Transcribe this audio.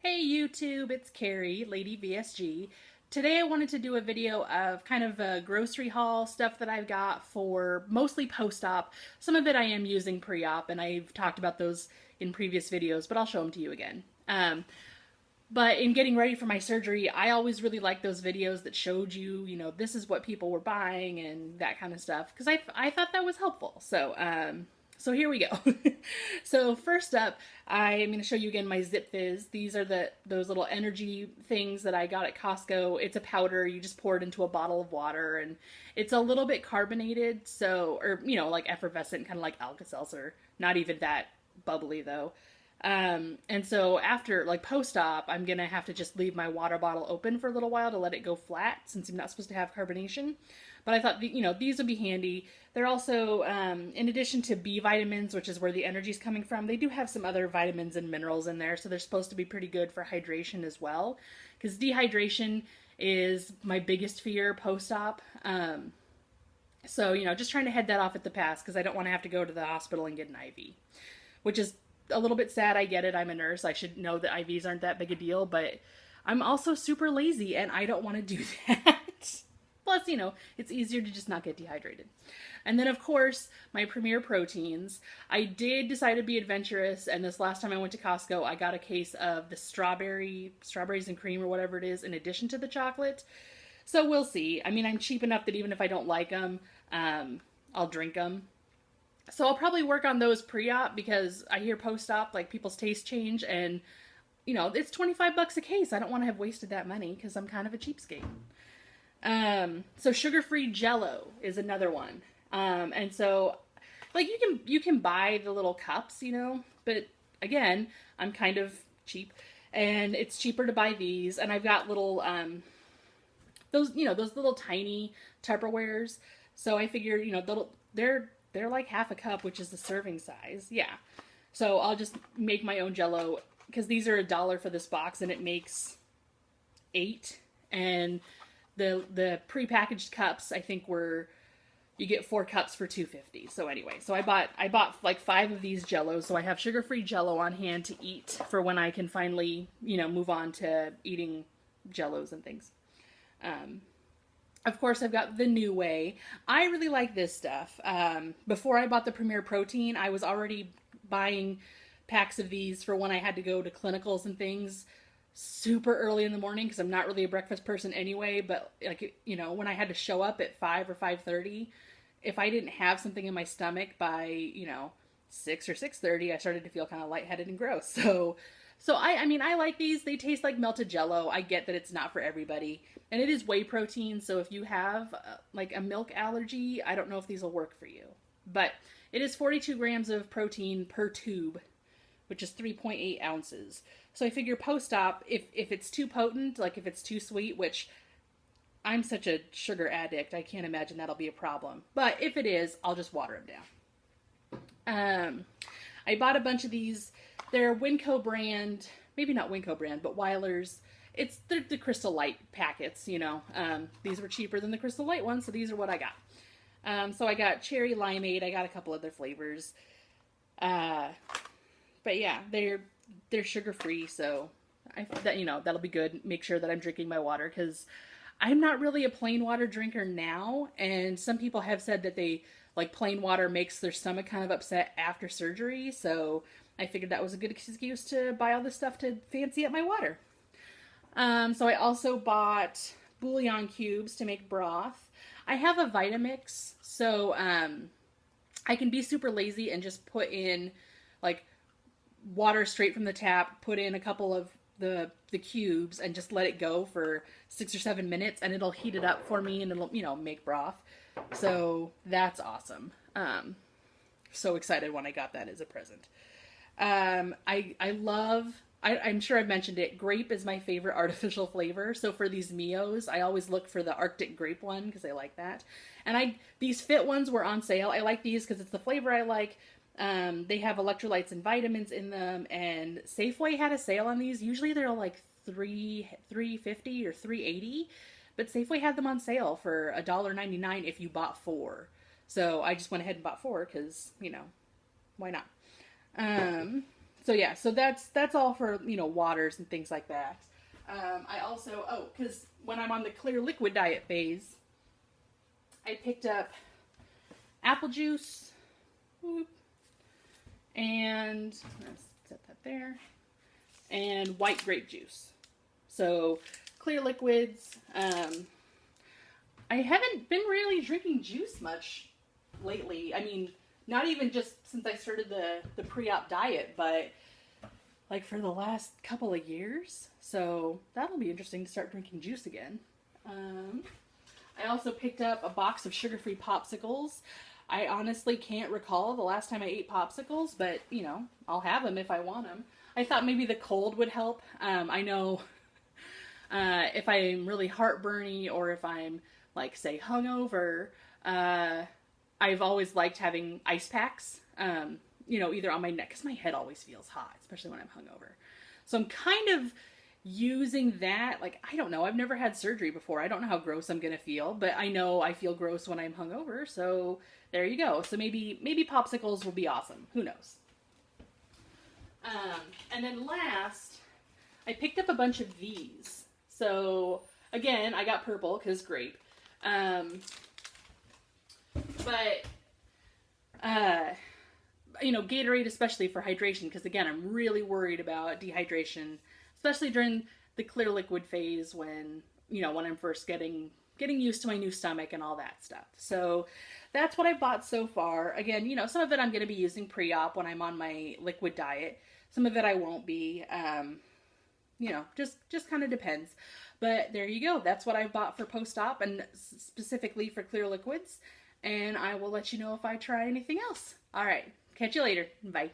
Hey YouTube, it's Carrie, Lady VSG. Today I wanted to do a video of kind of a grocery haul stuff that I've got for mostly post-op. Some of it I am using pre-op, and I've talked about those in previous videos, but I'll show them to you again. But in getting ready for my surgery, I always really like those videos that showed you, this is what people were buying and that kind of stuff, because I thought that was helpful. So here we go. So first up, I'm going to show you again my Zip Fizz. These are those little energy things that I got at Costco. It's a powder. You just pour it into a bottle of water, and it's a little bit carbonated, or like effervescent, kind of like Alka-Seltzer. Not even that bubbly though. And so after, like post-op, I'm gonna have to just leave my water bottle open for a little while to let it go flat since I'm not supposed to have carbonation. But I thought, these would be handy. They're also, in addition to B vitamins, which is where the energy is coming from, they do have some other vitamins and minerals in there. So they're supposed to be pretty good for hydration as well. Because dehydration is my biggest fear post-op. So, just trying to head that off at the pass because I don't want to have to go to the hospital and get an IV, which is a little bit sad. I get it. I'm a nurse. I should know that IVs aren't that big a deal, but I'm also super lazy and I don't want to do that. Plus, it's easier to just not get dehydrated. And then, of course, my Premier Proteins. I did decide to be adventurous, and this last time I went to Costco, I got a case of the strawberries and cream or whatever it is in addition to the chocolate. So we'll see. I mean, I'm cheap enough that even if I don't like them, I'll drink them. So I'll probably work on those pre-op because I hear post-op, like people's tastes change, and it's 25 bucks a case. I don't want to have wasted that money because I'm kind of a cheapskate. So sugar-free Jello is another one. And so like you can buy the little cups, but again, I'm kind of cheap and it's cheaper to buy these. And I've got little, those little tiny Tupperwares. So I figure, they're like half a cup, which is the serving size. Yeah. So I'll just make my own Jello because these are $1 for this box and it makes 8. And the prepackaged cups, I think you get 4 cups for $2.50. So anyway, so I bought like 5 of these Jellos, so I have sugar-free Jello on hand to eat for when I can finally, move on to eating Jellos and things. Of course, I've got the New Way. I really like this stuff. Before I bought the Premier Protein, I was already buying packs of these for when I had to go to clinicals and things super early in the morning because I'm not really a breakfast person anyway, but like, when I had to show up at 5 or 5:30, if I didn't have something in my stomach by, 6 or 6:30, I started to feel kind of lightheaded and gross. So I mean, I like these. They taste like melted Jello. I get that it's not for everybody. And it is whey protein, so if you have like a milk allergy, I don't know if these will work for you. But it is 42 grams of protein per tube, which is 3.8 ounces. So I figure post-op, if it's too potent, like if it's too sweet, which I'm such a sugar addict, I can't imagine that'll be a problem. But if it is, I'll just water them down. I bought a bunch of these. They're Winco brand, maybe not Winco brand, but Weiler's. They're the Crystal Light packets, These were cheaper than the Crystal Light ones, so these are what I got. So I got cherry limeade. I got a couple other flavors. But yeah, they're sugar free, so that'll be good. Make sure that I'm drinking my water because I'm not really a plain water drinker now, and some people have said that they like plain water makes their stomach kind of upset after surgery. So I figured that was a good excuse to buy all this stuff to fancy up my water. So I also bought bouillon cubes to make broth. I have a Vitamix, so I can be super lazy and just put in like water straight from the tap, put in a couple of the cubes and just let it go for 6 or 7 minutes and it'll heat it up for me and it'll, make broth. So that's awesome. So excited when I got that as a present. I'm sure I've mentioned it. Grape is my favorite artificial flavor. So for these Mios, I always look for the Arctic grape one because I like that. And these Fit ones were on sale. I like these because it's the flavor I like. They have electrolytes and vitamins in them, and Safeway had a sale on these. Usually they're like $3.50 or $3.80, but Safeway had them on sale for $1.99 if you bought 4. So I just went ahead and bought 4 because, why not? So yeah, so that's all for, you know, waters and things like that. I also, oh, because when I'm on the clear liquid diet phase, I picked up apple juice, whoop, and let's set that there, and white grape juice. So clear liquids. I haven't been really drinking juice much lately. I mean, not even just since I started the pre-op diet, but like for the last couple of years. So that'll be interesting to start drinking juice again. I also picked up a box of sugar-free popsicles. I honestly can't recall the last time I ate popsicles, but you know, I'll have them if I want them. I thought maybe the cold would help. I know if I'm really heartburny or if I'm like say hungover, I've always liked having ice packs. You know, either on my neck, because my head always feels hot, especially when I'm hungover. So I'm kind of using that. Like, I don't know. I've never had surgery before. I don't know how gross I'm gonna feel, but I know I feel gross when I'm hungover. So there you go. So maybe popsicles will be awesome. Who knows? And then last, I picked up a bunch of these. So again, I got purple because grape. But you know, Gatorade especially for hydration, because again, I'm really worried about dehydration, especially during the clear liquid phase when, you know, when I'm first getting used to my new stomach and all that stuff. So that's what I bought so far. Again, you know, some of it I'm going to be using pre-op when I'm on my liquid diet. Some of it I won't be. You know, just kind of depends. But there you go. That's what I bought for post-op and specifically for clear liquids. And I will let you know if I try anything else. All right. Catch you later. Bye.